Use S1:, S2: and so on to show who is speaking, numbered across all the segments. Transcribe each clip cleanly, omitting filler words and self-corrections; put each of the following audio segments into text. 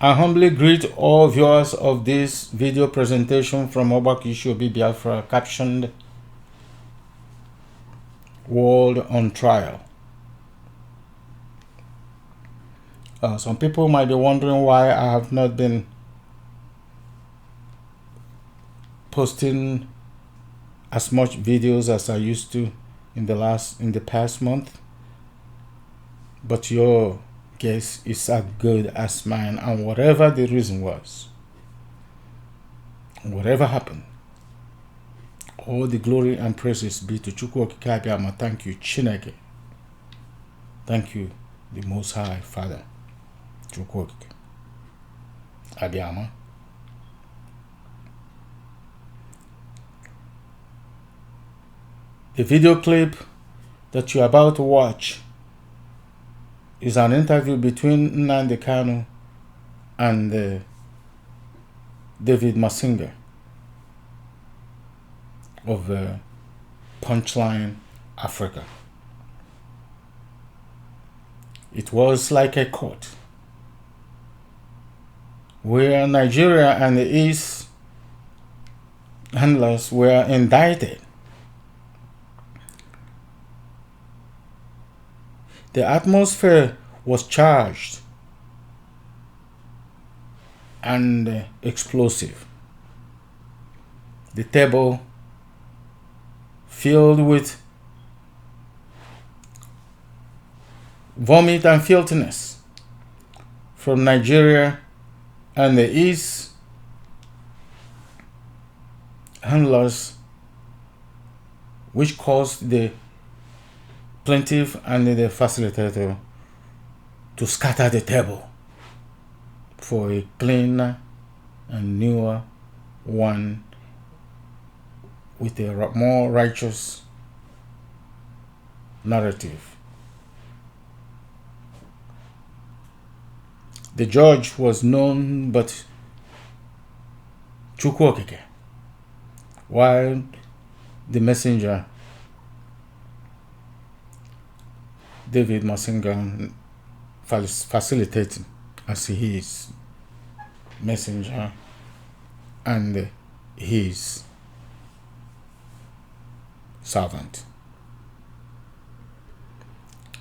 S1: I humbly greet all viewers of this video presentation from Ogbako Ishi Obi Biafra, captioned World on Trial. Some people might be wondering why I have not been posting as much videos as I used to in the past month, but your guess is as good as mine, and whatever the reason was, whatever happened, all the glory and praises be to CHIUKWU OKIKE ABIAMA. Thank you, Chineke. Thank you, the Most High Father, CHIUKWU OKIKE ABIAMA. The video clip that you're about to watch is an interview between KANU and David MATSINGA of Punchline Africa. It was like a court where Nigeria and the East handlers were indicted. The atmosphere was charged and explosive. The table filled with vomit and filthiness from Nigeria and the East handlers, which caused the plaintiff and the facilitator to scatter the table for a cleaner and newer one with a more righteous narrative. The judge was none but CHIUKWU OKIKE, while the messenger David MATSINGA facilitating as his messenger and his servant.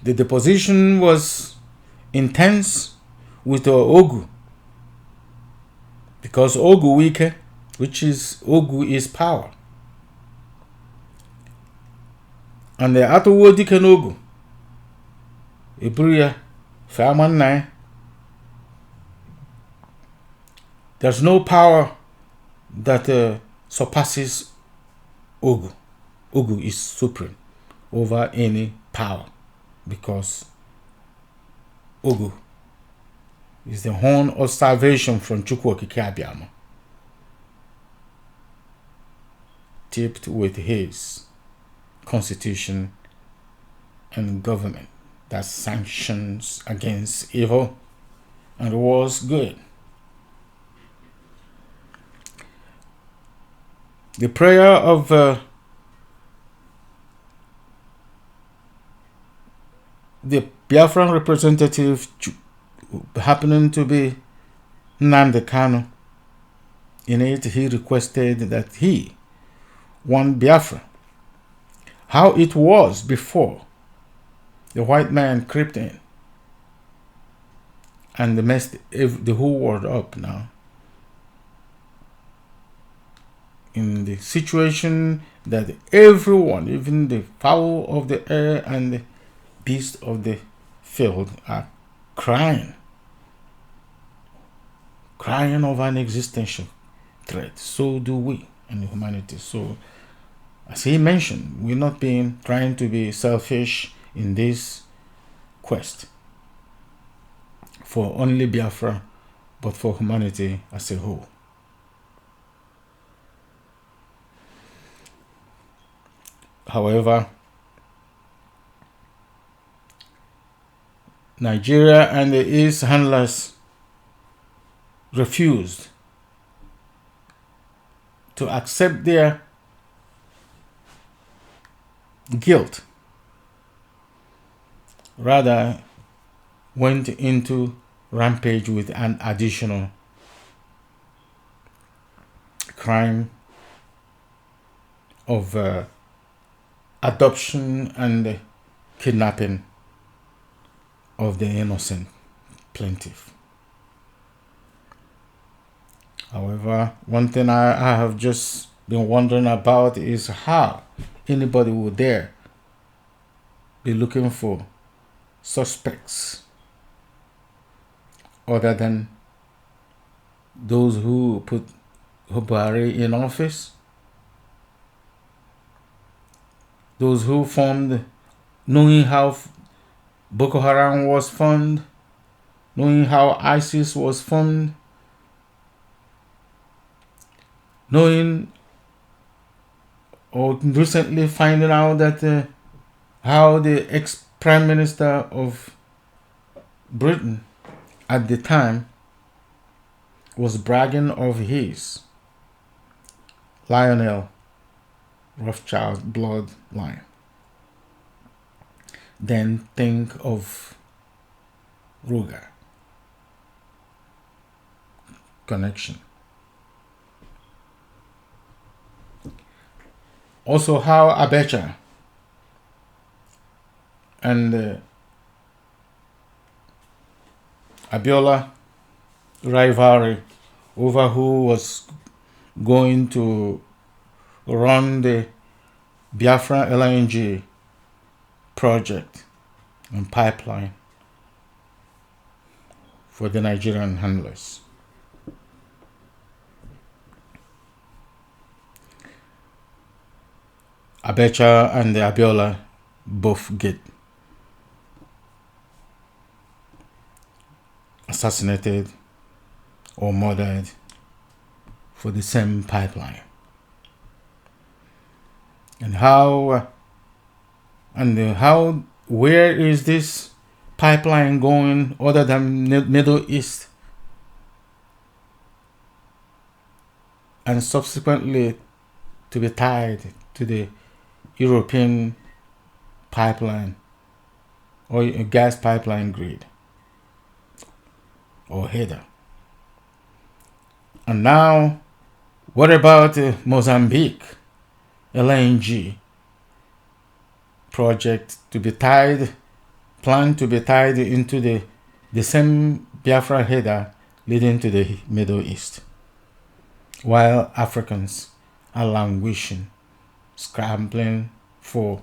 S1: The deposition was intense with Ogu, because Ogu, which is Ogu, is power, and the Atowo Diken Ogu Iburia Famanai. There's no power that surpasses Ogu. Ogu is supreme over any power, because Ogu is the horn of salvation from CHIUKWU OKIKE ABIAMA, tipped with his constitution and government that sanctions against evil and was good. The prayer of the Biafran representative happening to be NNAMDI KANU, in it he requested that he want Biafra how it was before the white man crept in and messed the whole world up now. In the situation that everyone, even the fowl of the air and the beasts of the field, are crying of an existential threat. So do we and humanity. So, as he mentioned, we're not trying to be selfish in this quest for only Biafra, but for humanity as a whole. However, Nigeria and the East handlers refused to accept their guilt, rather went into rampage with an additional crime of adoption and kidnapping of the innocent plaintiff. However, one thing I have just been wondering about is how anybody would dare be looking for suspects other than those who put Buhari in office, those who formed, knowing how Boko Haram was formed, knowing how ISIS was formed, knowing or recently finding out that how the ex-Prime Minister of Britain at the time was bragging of his Lionel Rothschild bloodline. Then think of Ruger connection. Also how Abacha and Abiola rivalry over who was going to run the Biafra LNG project and pipeline for the Nigerian handlers. Abacha and the Abiola both get assassinated or murdered for the same pipeline. And where is this pipeline going other than Middle East? And subsequently to be tied to the European pipeline or gas pipeline grid or header. And now, what about Mozambique LNG project to be tied, planned to be tied into the same Biafra header leading to the Middle East, while Africans are languishing, scrambling for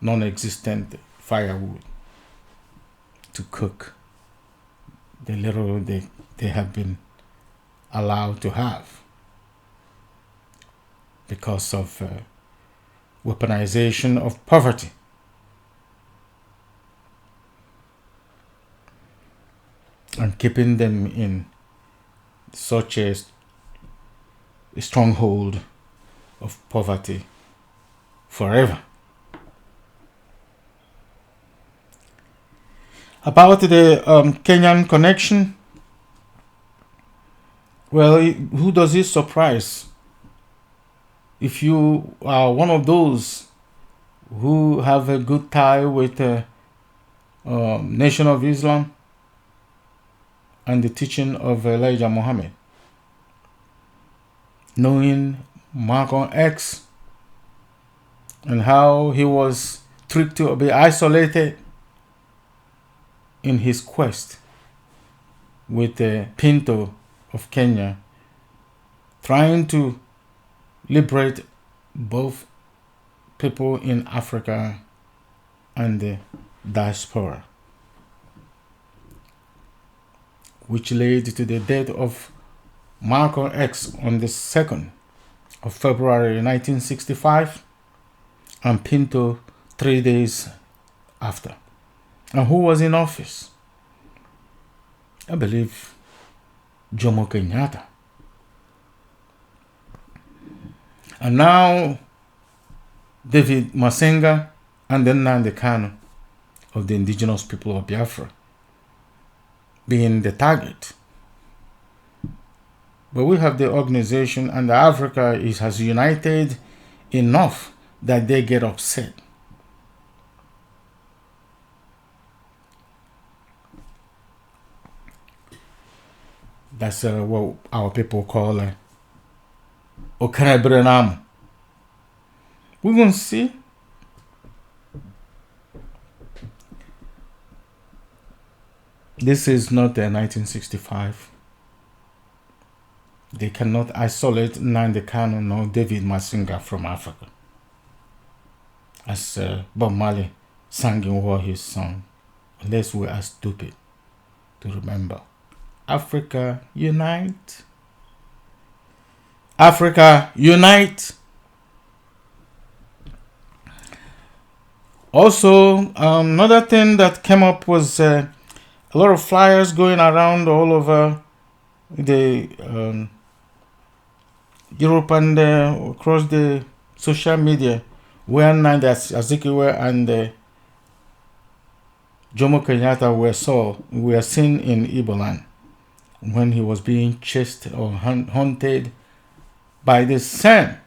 S1: non-existent firewood to cook the little they have been allowed to have because of weaponization of poverty. And keeping them in such a stronghold of poverty forever. About the Kenyan connection, well, who does it surprise? If you are one of those who have a good tie with the Nation of Islam and the teaching of Elijah Muhammad, knowing Malcolm X and how he was tricked to be isolated in his quest with Pinto of Kenya, trying to liberate both people in Africa and the diaspora, which led to the death of Malcolm X on the 2nd of February 1965 and Pinto 3 days after. And who was in office? I believe Jomo Kenyatta. And now David MATSINGA and then NNAMDI KANU of the indigenous people of Biafra being the target. But we have the organization, and Africa has united enough that they get upset. That's what our people call Okanabrenam. We're going to see. This is not 1965. They cannot isolate NNAMDI KANU nor David MATSINGA from Africa. As Bob Marley sang in war his song, unless we are stupid to remember. Africa unite. Africa unite. Also, another thing that came up was a lot of flyers going around all over the Europe and across the social media, where Nnamdi Azikiwe and Jomo Kenyatta were seen in Igbo land when he was being chased or hunted by the same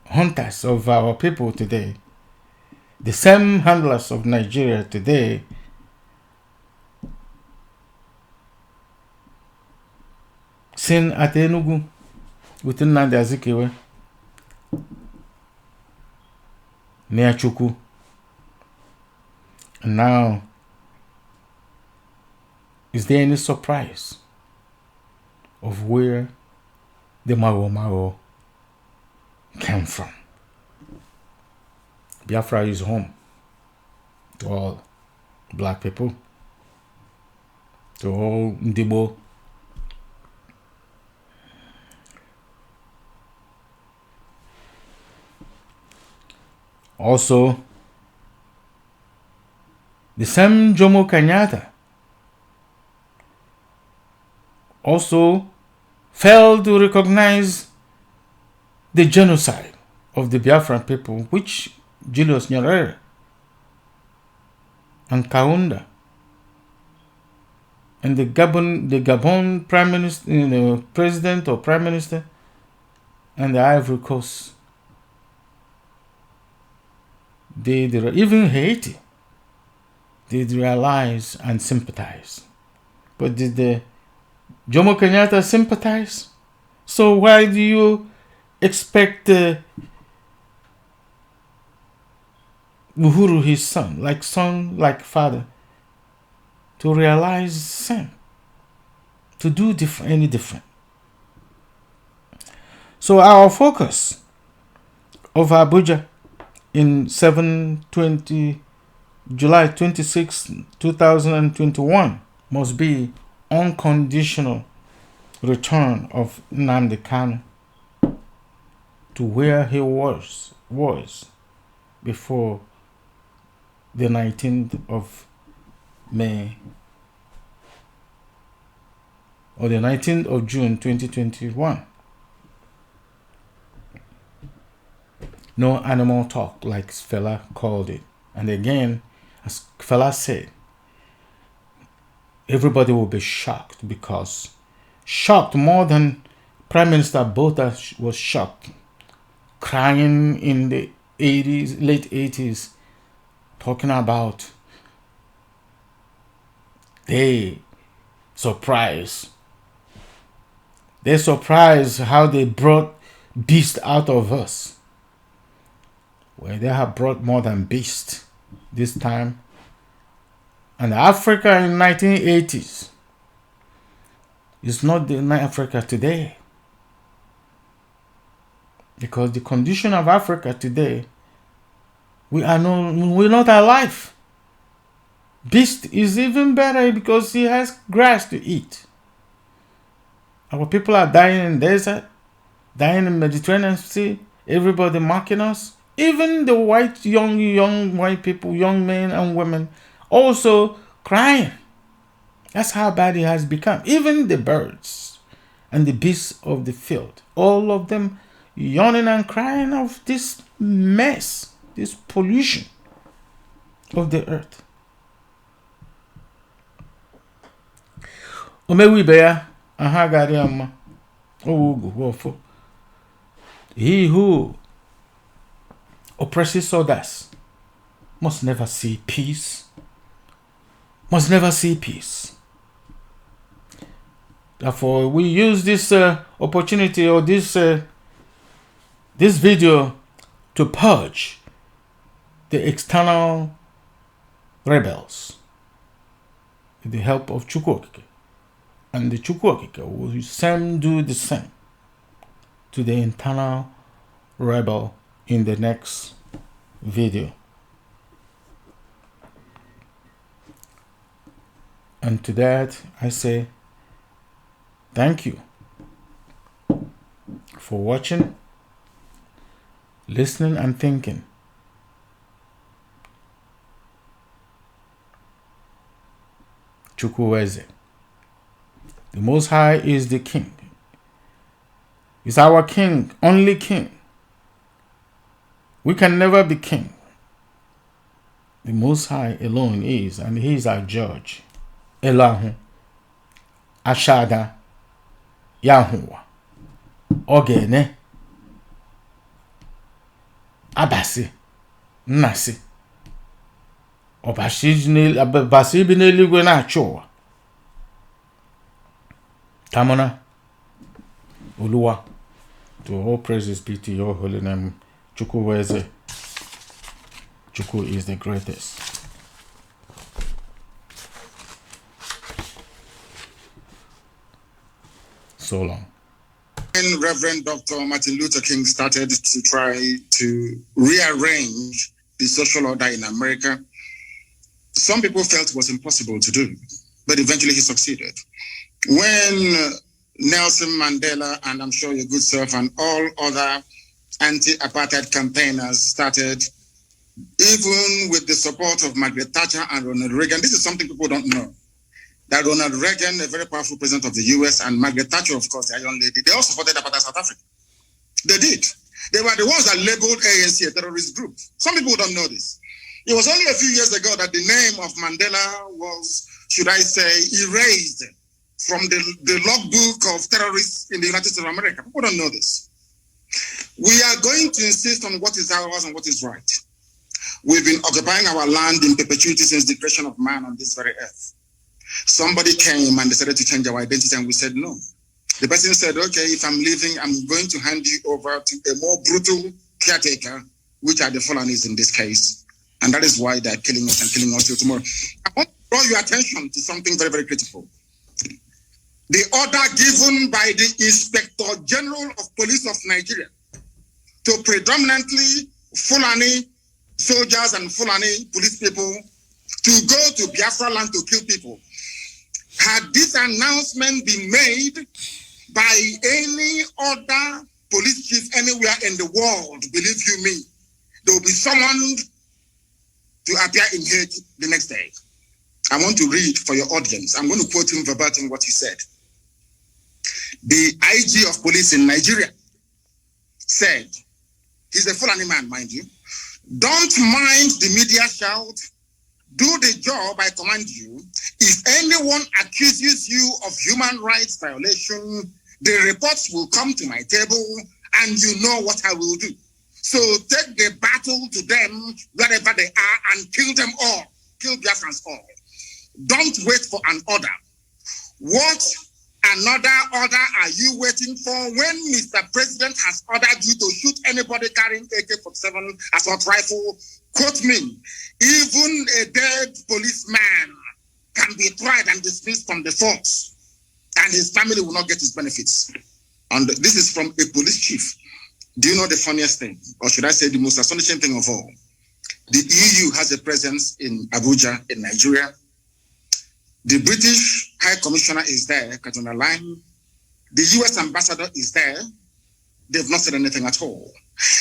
S1: hunters of our people today, the same handlers of Nigeria today. Seen at Enugu with Nnamdi Azikiwe near CHIUKWU. And now, is there any surprise of where the Mao came from? Biafra is home to all black people, to all IGBO. Also, the same Jomo Kenyatta also failed to recognize the genocide of the Biafran people, which Julius Nyerere and Kaunda and the Gabon Prime Minister, President or Prime Minister, and the Ivory Coast. Even Haiti did realize and sympathize. But did the Jomo Kenyatta sympathize? So why do you expect Uhuru, his son like father, to realize the same, to do any different? So our focus of Abuja in July 26, 2021 must be unconditional return of Nnamdi KANU to where he was before the 19th of May or the 19th of June 2021. No animal talk, like Fela called it. And again, as Fela said, everybody will be shocked, because shocked more than Prime Minister Bota was shocked, crying in the late 80s, talking about they surprised how they brought beast out of us. Well, they have brought more than beast this time. And Africa in 1980s is not the Africa today. Because the condition of Africa today, we're not alive. Beast is even better because he has grass to eat. Our people are dying in the desert, dying in the Mediterranean Sea, everybody mocking us. Even the young white people, young men and women, also crying. That's how bad it has become. Even the birds and the beasts of the field, all of them yawning and crying of this mess, this pollution of the earth. He who oppresses others must never see peace. Must never see peace. Therefore, we use this opportunity or this video to purge the external rebels with the help of CHIUKWU. And the CHIUKWU will do the same to the internal rebel in the next video. And to that, I say thank you for watching, listening, and thinking. CHIUKWU. The Most High is the King. He's our King, only King. We can never be King. The Most High alone is, and He is our Judge. Elahu, Ashada, YAH'UWA, Ogene, Abasi, Nasi, Obasi bineli na chowa. Tamona, Uluwa, to all praises be to your holy name. CHIUKWU. CHIUKWU is the greatest. So long.
S2: When Reverend Dr. Martin Luther King started to try to rearrange the social order in America, some people felt it was impossible to do, but eventually he succeeded. When Nelson Mandela, and I'm sure your good self, and all other anti-apartheid campaigners started, even with the support of Margaret Thatcher and Ronald Reagan, this is something people don't know, that Ronald Reagan, a very powerful president of the US, and Margaret Thatcher, of course, their young lady, they all supported apartheid South Africa. They did. They were the ones that labeled ANC a terrorist group. Some people don't know this. It was only a few years ago that the name of Mandela was, should I say, erased from the logbook of terrorists in the United States of America. People don't know this. We are going to insist on what is ours and what is right. We've been occupying our land in perpetuity since the creation of man on this very earth. Somebody came and decided to change our identity, and we said no. The person said, okay, if I'm leaving, I'm going to hand you over to a more brutal caretaker, which are the Fulanis in this case. And that is why they're killing us and killing us till tomorrow. I want to draw your attention to something very, very critical. The order given by the Inspector General of Police of Nigeria to predominantly Fulani soldiers and Fulani police people to go to Biafra land to kill people. Had this announcement been made by any other police chief anywhere in the world, believe you me, there will be someone to appear in Hague the next day. I want to read for your audience. I'm going to quote him verbatim what he said. The IG of police in Nigeria said, he's a Fulani man, mind you, don't mind the media shout, do the job I command you. If anyone accuses you of human rights violation, the reports will come to my table and you know what I will do. So take the battle to them wherever they are and kill them all. Kill Biafrans all. Don't wait for an order. What another order are you waiting for when Mr. President has ordered you to shoot anybody carrying AK-47 assault rifle? Quote me, even a dead policeman can be tried and dismissed from the force, and his family will not get his benefits. And this is from a police chief. Do you know the funniest thing, or should I say the most astonishing thing of all? The EU has a presence in Abuja, in Nigeria. The British High Commissioner is there, Katuna Line. The US Ambassador is there. They've not said anything at all.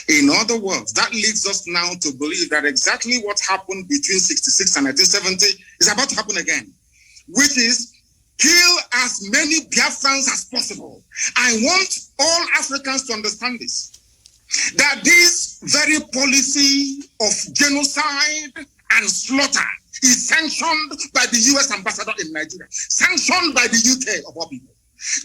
S2: In other words, that leads us now to believe that exactly what happened between 1966 and 1970 is about to happen again, which is kill as many Biafrans as possible. I want all Africans to understand this, that this very policy of genocide and slaughter is sanctioned by the US Ambassador in Nigeria, sanctioned by the UK of all people.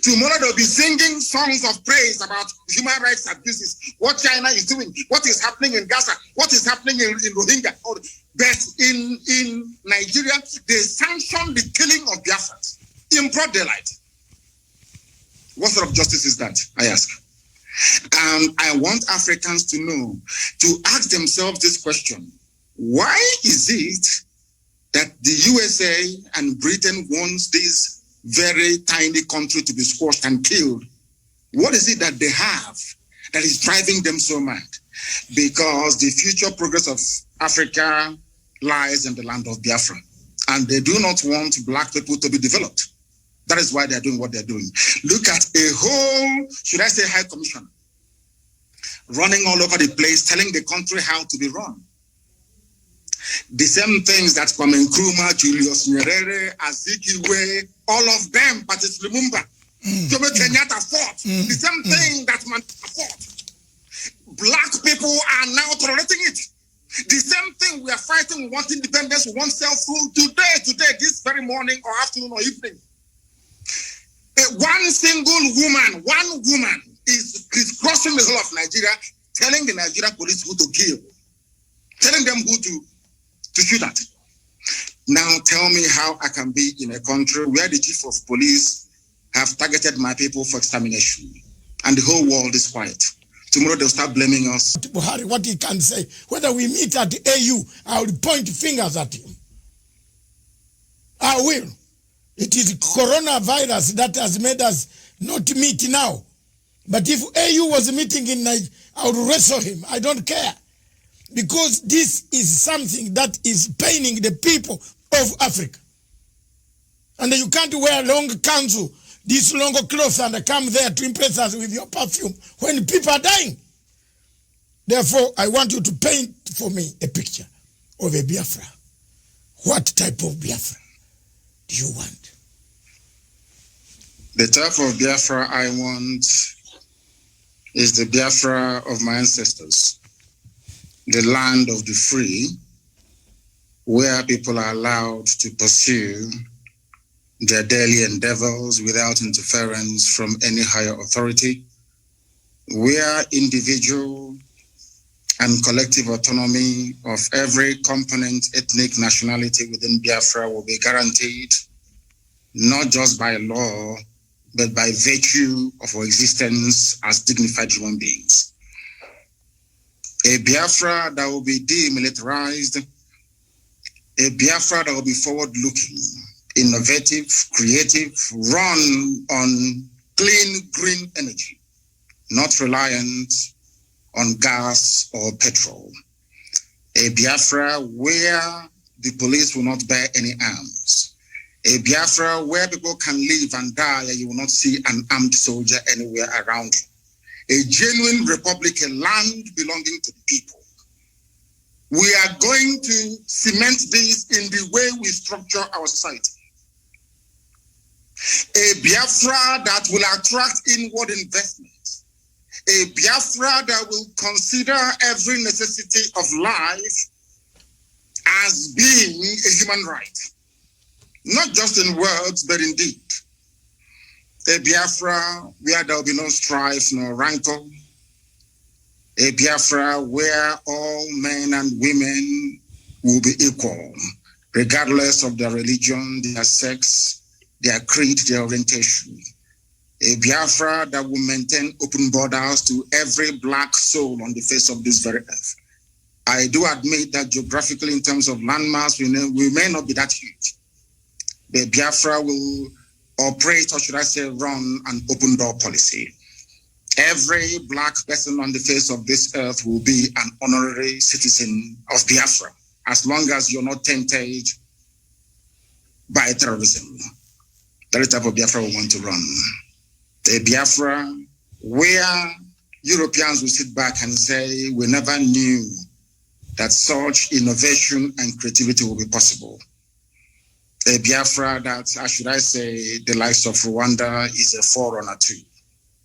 S2: Tomorrow they'll be singing songs of praise about human rights abuses, what China is doing, what is happening in Gaza, what is happening in Rohingya. But in Nigeria, they sanction the killing of Biafrans in broad daylight. What sort of justice is that, I ask? And I want Africans to know, to ask themselves this question. Why is it that the USA and Britain wants this very tiny country to be squashed and killed? What is it that they have that is driving them so mad? Because the future progress of Africa lies in the land of Biafra. And they do not want black people to be developed. That is why they're doing what they're doing. Look at a whole, should I say, high commission, running all over the place, telling the country how to be run. The same things that Kwame Nkrumah, Julius Nyerere, Azikiwe, all of them, Patrice Lumumba, Jomo Kenyatta fought. The same thing that Mandela fought. Black people are now tolerating it. The same thing we are fighting. We want independence, we want self-rule today, this very morning or afternoon or evening. One woman is crossing the whole of Nigeria, telling the Nigerian police who to kill, telling them who to shoot at. Now tell me how I can be in a country where the chief of police have targeted my people for extermination and the whole world is quiet. Tomorrow they'll start blaming us.
S3: Buhari, what he can say, whether we meet at the AU, I will point fingers at him. I will. It is coronavirus that has made us not meet now. But if AU was meeting in Nigeria, I would wrestle him. I don't care. Because this is something that is paining the people of Africa. And you can't wear long kanzu, this long clothes, and come there to impress us with your perfume when people are dying. Therefore, I want you to paint for me a picture of a Biafra. What type of Biafra do you want?
S2: The type of Biafra I want is the Biafra of my ancestors, the land of the free, where people are allowed to pursue their daily endeavors without interference from any higher authority, where individual and collective autonomy of every component, ethnic, nationality within Biafra will be guaranteed, not just by law, but by virtue of our existence as dignified human beings. A Biafra that will be demilitarized, a Biafra that will be forward-looking, innovative, creative, run on clean, green energy, not reliant on gas or petrol. A Biafra where the police will not bear any arms. A Biafra where people can live and die and you will not see an armed soldier anywhere around you. A genuine republic, a land belonging to the people. We are going to cement this in the way we structure our society. A Biafra that will attract inward investment. A Biafra that will consider every necessity of life as being a human right. Not just in words, but in deed. A Biafra where there will be no strife, no rancor. A Biafra where all men and women will be equal, regardless of their religion, their sex, their creed, their orientation. A Biafra that will maintain open borders to every black soul on the face of this very earth. I do admit that geographically, in terms of landmass, we may not be that huge. The Biafra will operate, or should I say, run an open door policy. Every black person on the face of this earth will be an honorary citizen of Biafra, as long as you're not tempted by terrorism. That is the type of Biafra we want to run. A Biafra where Europeans will sit back and say, we never knew that such innovation and creativity will be possible. A Biafra that, should I say, the likes of Rwanda is a forerunner to,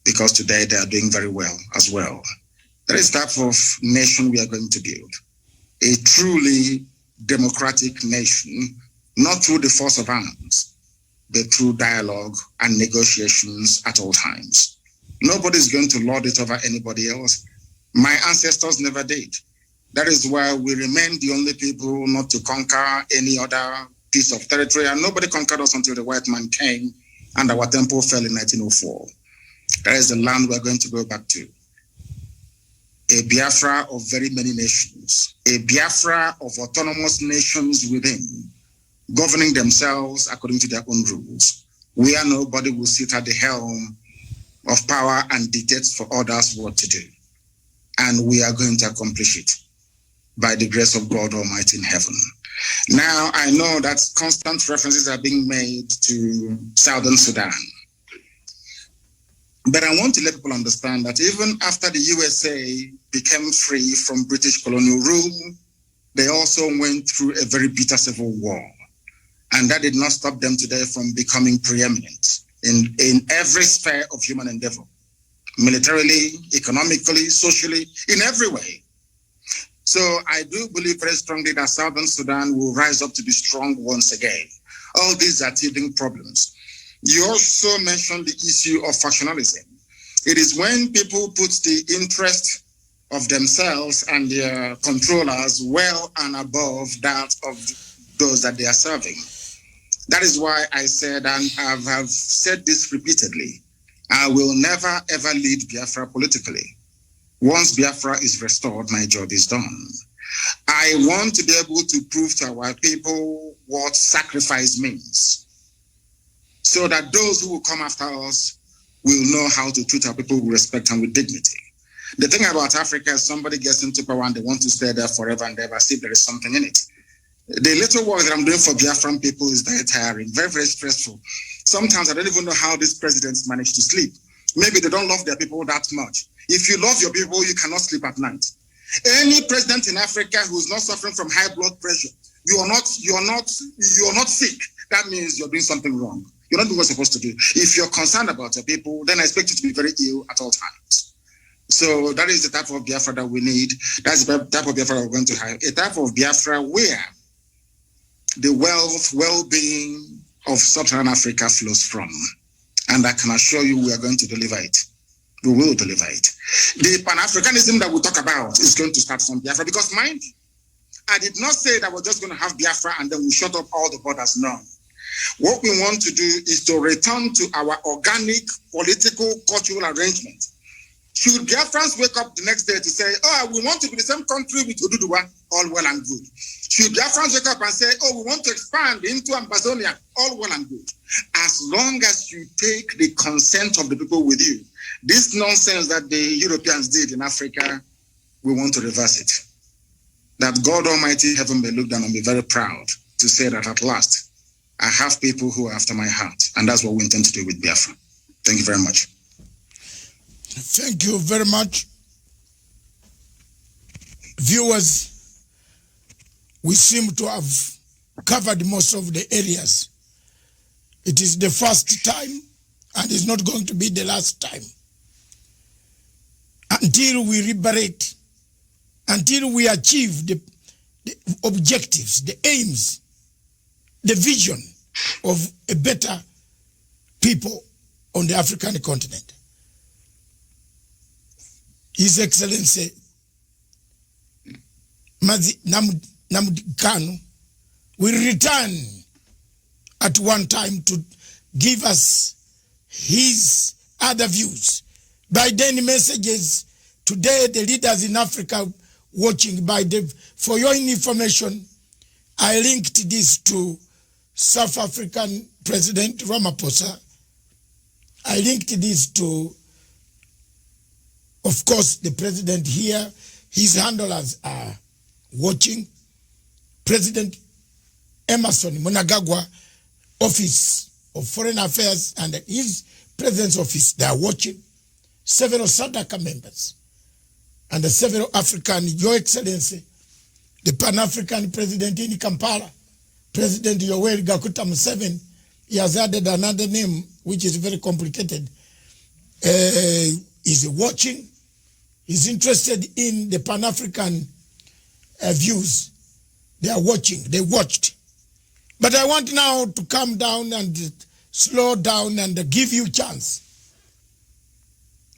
S2: because today they are doing very well as well. That is the type of nation we are going to build. A truly democratic nation, not through the force of arms, but through dialogue and negotiations at all times. Nobody's going to lord it over anybody else. My ancestors never did. That is why we remain the only people not to conquer any other piece of territory, and nobody conquered us until the white man came and our temple fell in 1904. That is the land we're going to go back to. A Biafra of very many nations, a Biafra of autonomous nations within, governing themselves according to their own rules, where nobody will sit at the helm of power and dictate for others what to do. And we are going to accomplish it by the grace of God Almighty in heaven. Now, I know that constant references are being made to Southern Sudan. But I want to let people understand that even after the USA became free from British colonial rule, they also went through a very bitter civil war. And that did not stop them today from becoming preeminent in every sphere of human endeavor, militarily, economically, socially, in every way. So I do believe very strongly that Southern Sudan will rise up to be strong once again. All these are teething problems. You also mentioned the issue of factionalism. It is when people put the interest of themselves and their controllers well and above that of those that they are serving. That is why I said, and I have said this repeatedly, I will never ever lead Biafra politically. Once Biafra is restored, my job is done. I want to be able to prove to our people what sacrifice means, so that those who will come after us will know how to treat our people with respect and with dignity. The thing about Africa is somebody gets into power and they want to stay there forever and ever, see if there is something in it. The little work that I'm doing for Biafran people is very tiring, very, very stressful. Sometimes I don't even know how these presidents manage to sleep. Maybe they don't love their people that much. If you love your people, you cannot sleep at night. Any president in Africa who's not suffering from high blood pressure, you are not sick. That means you're doing something wrong. You're not doing what you're supposed to do. If you're concerned about your people, then I expect you to be very ill at all times. So that is the type of Biafra that we need. That's the type of Biafra we're going to have. A type of Biafra where the wealth, well-being of Sub-Saharan Africa flows from. And I can assure you we are going to deliver it. We will deliver it. The Pan-Africanism that we talk about is going to start from Biafra because, mind you, I did not say that we're just going to have Biafra and then we shut up all the borders. No. What we want to do is to return to our organic political cultural arrangement. Should Biafrans wake up the next day to say, oh, we want to be the same country with Oduduwa, all well and good. Should Biafrans wake up and say, oh, we want to expand into Amazonia, all well and good. As long as you take the consent of the people with you, this nonsense that the Europeans did in Africa, we want to reverse it. That God Almighty heaven may look down and be very proud to say that at last, I have people who are after my heart. And that's what we intend to do with Biafra. Thank you very much.
S3: Thank you very much. Viewers, we seem to have covered most of the areas. It is the first time and it's not going to be the last time. Until we liberate, until we achieve the objectives, the aims, the vision of a better people on the African continent. His Excellency NNAMDI KANU will return at one time to give us his other views. By then messages, today the leaders in Africa watching, for your information, I linked this to South African President Ramaphosa. I linked this to, of course, the president here. His handlers are watching. President Emerson Mnangagwa, Office of Foreign Affairs, and his President's Office, they are watching. Several SADC members and several African, Your Excellency, the Pan-African President in Kampala, President Yoweri Gakuta Museveni, he has added another name, which is very complicated. Is watching, is interested in the Pan-African views. They are watching, they watched. But I want now to calm down and slow down and give you a chance.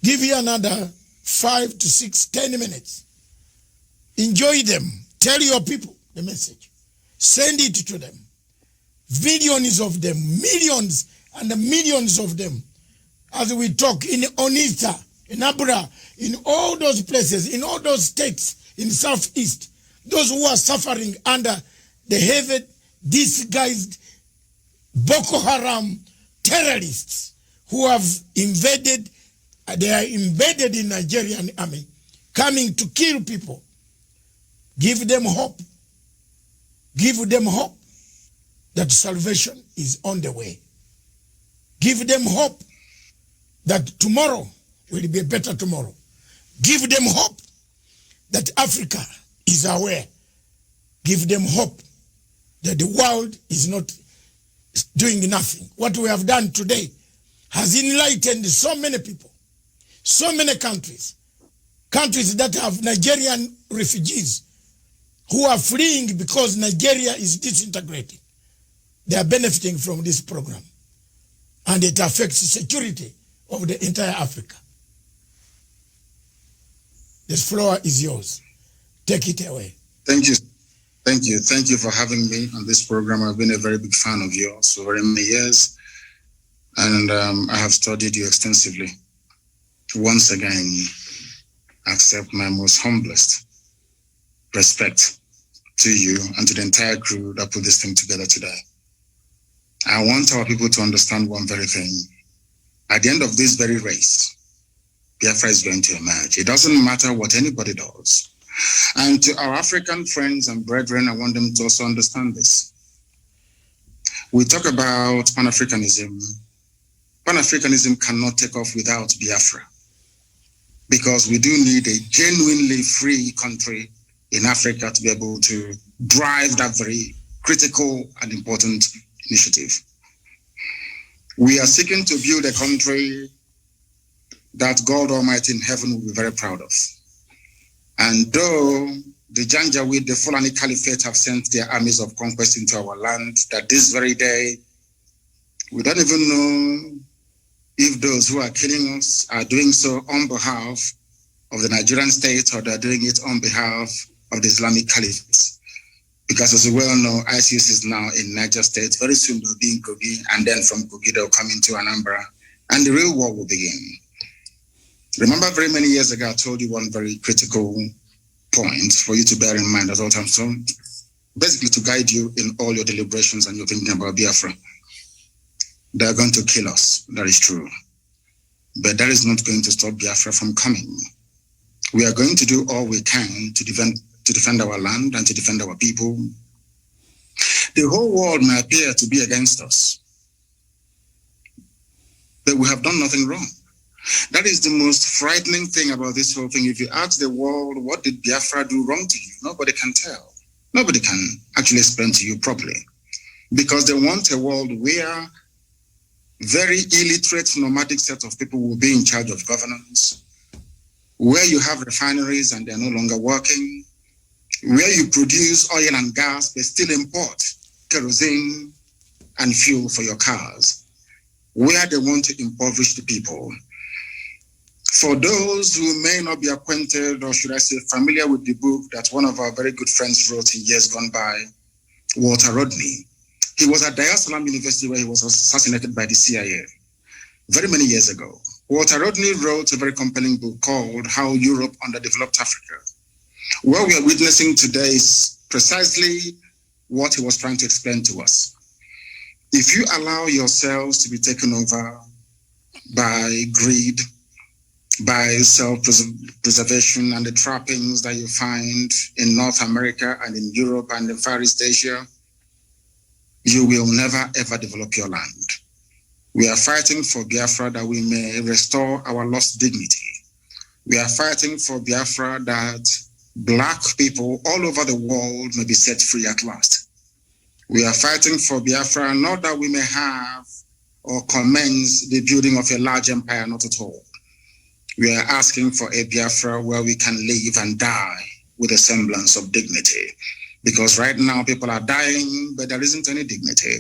S3: Give you another 5 to 6, 10 minutes. Enjoy them. Tell your people the message. Send it to them. Millions of them, millions and millions of them as we talk, in Onitsha, in Abra, in all those places, in all those states in Southeast, those who are suffering under the heavy disguised Boko Haram terrorists who have invaded, they are embedded in Nigerian army, coming to kill people. Give them hope. Give them hope that salvation is on the way. Give them hope that tomorrow will be a better tomorrow. Give them hope that Africa is aware. Give them hope that the world is not doing nothing. What we have done today has enlightened so many people, so many countries, countries that have Nigerian refugees who are fleeing because Nigeria is disintegrating. They are benefiting from this program, and it affects the security of the entire Africa. This floor is yours. Take it away.
S2: Thank you. Thank you. Thank you for having me on this program. I've been a very big fan of yours for very many years, and I have studied you extensively. Once again, accept my most humblest respect to you and to the entire crew that put this thing together today. I want our people to understand one very thing. At the end of this very race, Biafra is going to emerge. It doesn't matter what anybody does. And to our African friends and brethren, I want them to also understand this. We talk about Pan-Africanism. Pan-Africanism cannot take off without Biafra, because we do need a genuinely free country in Africa to be able to drive that very critical and important initiative. We are seeking to build a country that God Almighty in heaven will be very proud of. And though the Janjaweed, the Fulani Caliphate, have sent their armies of conquest into our land, that this very day, we don't even know if those who are killing us are doing so on behalf of the Nigerian state or they're doing it on behalf of the Islamic Caliphate. Because as we well know, ISIS is now in Niger State. Very soon they'll be in Kogi, and then from Kogi they'll come into Anambra, and the real war will begin. Remember, very many years ago, I told you one very critical point for you to bear in mind at all times. So basically to guide you in all your deliberations and your thinking about Biafra. They're going to kill us. That is true. But that is not going to stop Biafra from coming. We are going to do all we can to defend our land and to defend our people. The whole world may appear to be against us, but we have done nothing wrong. That is the most frightening thing about this whole thing. If you ask the world, what did Biafra do wrong to you? Nobody can tell. Nobody can actually explain to you properly, because they want a world where very illiterate nomadic set of people will be in charge of governance, where you have refineries and they're no longer working, where you produce oil and gas but still import kerosene and fuel for your cars, where they want to impoverish the people. For those who may not be acquainted, or should I say familiar with the book that one of our very good friends wrote in years gone by, Walter Rodney. He was at Dar es Salaam University where he was assassinated by the CIA very many years ago. Walter Rodney wrote a very compelling book called How Europe Underdeveloped Africa. What we are witnessing today is precisely what he was trying to explain to us. If you allow yourselves to be taken over by greed, by self-preservation and the trappings that you find in North America and in Europe and in Far East Asia, you will never ever develop your land. We are fighting for Biafra that we may restore our lost dignity. We are fighting for Biafra that Black people all over the world may be set free at last. We are fighting for Biafra not that we may have or commence the building of a large empire, not at all. We are asking for a Biafra where we can live and die with a semblance of dignity. Because right now people are dying, but there isn't any dignity.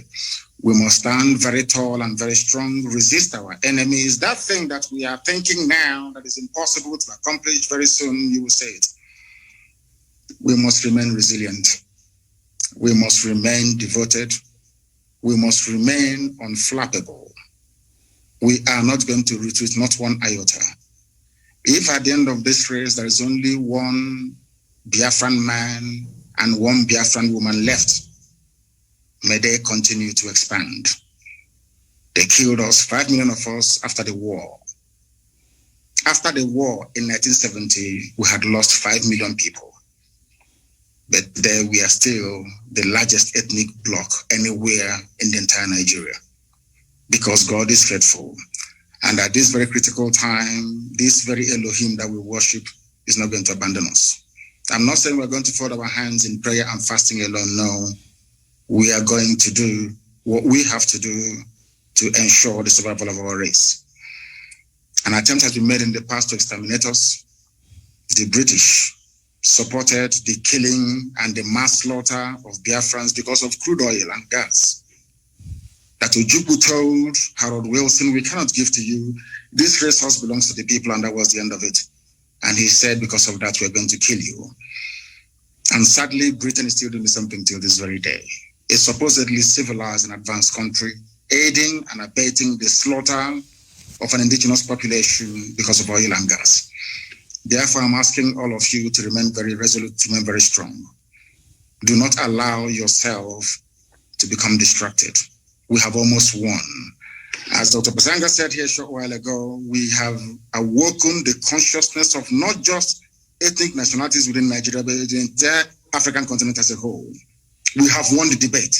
S2: We must stand very tall and very strong, resist our enemies. That thing that we are thinking now that is impossible to accomplish very soon, you will say it. We must remain resilient. We must remain devoted. We must remain unflappable. We are not going to retreat, not one iota. If at the end of this race there is only one Biafran man and one Biafran woman left, may they continue to expand. They killed us, 5 million of us, after the war. After the war in 1970, we had lost 5 million people. But there we are still the largest ethnic bloc anywhere in the entire Nigeria, because God is faithful. And at this very critical time, this very Elohim that we worship is not going to abandon us. I'm not saying we're going to fold our hands in prayer and fasting alone. No, we are going to do what we have to do to ensure the survival of our race. An attempt has been made in the past to exterminate us. The British supported the killing and the mass slaughter of Biafrans because of crude oil and gas. That Ojukwu told Harold Wilson, we cannot give to you. This resource belongs to the people, and that was the end of it. And he said, because of that, we're going to kill you. And sadly, Britain is still doing something till this very day. A supposedly civilized and advanced country, aiding and abating the slaughter of an indigenous population because of oil and gas. Therefore, I'm asking all of you to remain very resolute, to remain very strong. Do not allow yourself to become distracted. We have almost won. As Dr. MATSINGA said here a short while ago, we have awoken the consciousness of not just ethnic nationalities within Nigeria, but the entire African continent as a whole. We have won the debate.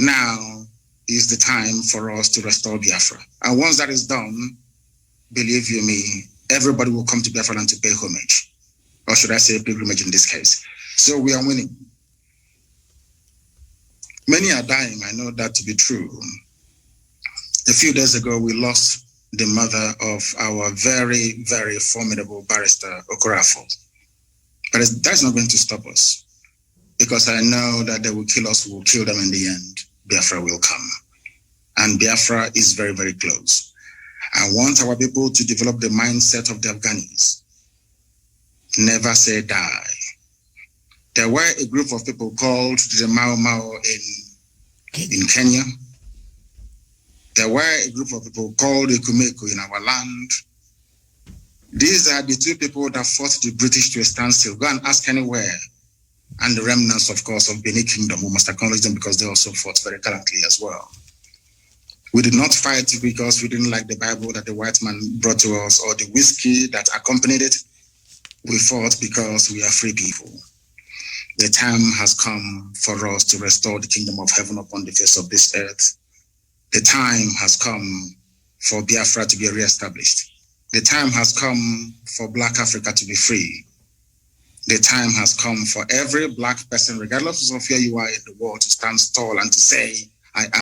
S2: Now is the time for us to restore Biafra. And once that is done, believe you me, everybody will come to Biafra and to pay homage. Or should I say pilgrimage in this case. So we are winning. Many are dying, I know that to be true. A few days ago, we lost the mother of our very, very formidable barrister, Okorafor. But that's not going to stop us, because I know that they will kill us, we will kill them in the end. Biafra will come. And Biafra is very, very close. I want our people to develop the mindset of the Afghanis. Never say die. There were a group of people called the Mau Mau in Kenya. There were a group of people called the Kumeko in our land. These are the two people that fought the British to a standstill. Go and ask anywhere. And the remnants, of course, of Benin Kingdom, we must acknowledge them because they also fought very gallantly as well. We did not fight because we didn't like the Bible that the white man brought to us or the whiskey that accompanied it. We fought because we are free people. The time has come for us to restore the kingdom of heaven upon the face of this earth. The time has come for Biafra to be reestablished. The time has come for Black Africa to be free. The time has come for every Black person, regardless of where you are in the world, to stand tall and to say, I am.